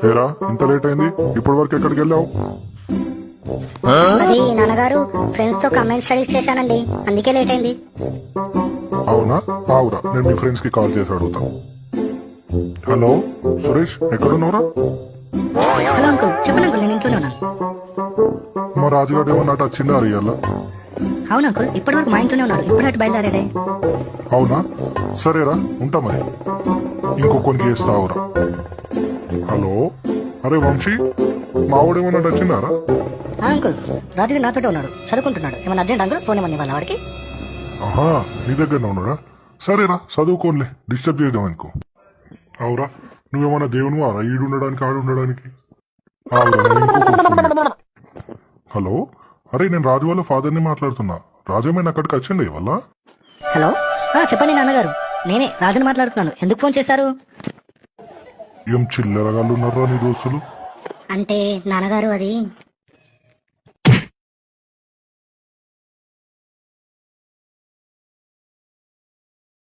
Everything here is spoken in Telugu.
ఏరా ఇంత లేట్ అయింది, ఇప్పటి వరకు ఎక్కడికి వెళ్ళావు? అది నాన్నగారు ఫ్రెండ్స్ తో కంబైన్ స్టడీస్ చేశానండి, అందుకే లేట్ అయింది. అవునా? ఆవురా, నేను మీ ఫ్రెండ్స్ కి కాల్ చేసి అడుగుతా. హలో సురేష్, ఎక్కడున్నావురా? హలో అంకుల్, చెప్పండి అంకుల్, నేను ఇంట్లోనే ఉన్నాను. మా రాజుగాడు ఏమన్నా వచ్చిందా అయ్యాల? అవును అంకుల్, ఇప్పటి వరకు మా ఇంట్లోనే ఉన్నాడు, ఇప్పుడు అటు బయలుదేరాడే. అవునా? సరేరా, ఉంటా మరి. ఇంకో కొన్ని చేస్తావురా. హలో, అరే వంశీ, మావాడేమన్నా వచ్చిందారా? అంకుల్, రాజు నాతోటే ఉన్నాడు, చదువుకుంటున్నాడు. ఏమన్నా అర్జెంట్ అంకుల్? ఫోన్ ఇవ్వండి వాళ్ళ వాడికి. ఆహా, నీ దగ్గరనే ఉన్నాడా? సరేరా, చదువుకోనిలే, డిస్టర్బ్ చేద్దాం అనుకో. అవురా, నువ్వేమన్నా దేవుని వారా ఈడు ఉండడానికి ఆడు ఉండడానికి? హలో, అరే నేను రాజు వాళ్ళ ఫాదర్ని మాట్లాడుతున్నా. రాజు ఏమైనా అక్కడికి వచ్చిండే వల్ల? హలో, చెప్పండి నాన్నగారు, నేనే రాజుని మాట్లాడుతున్నాను. ఎందుకు ఫోన్ చేశారు? ఏం చిల్లరగాళ్ళు ఉన్నారా నీ దోస్తులు? అంటే నాన్నగారు, అది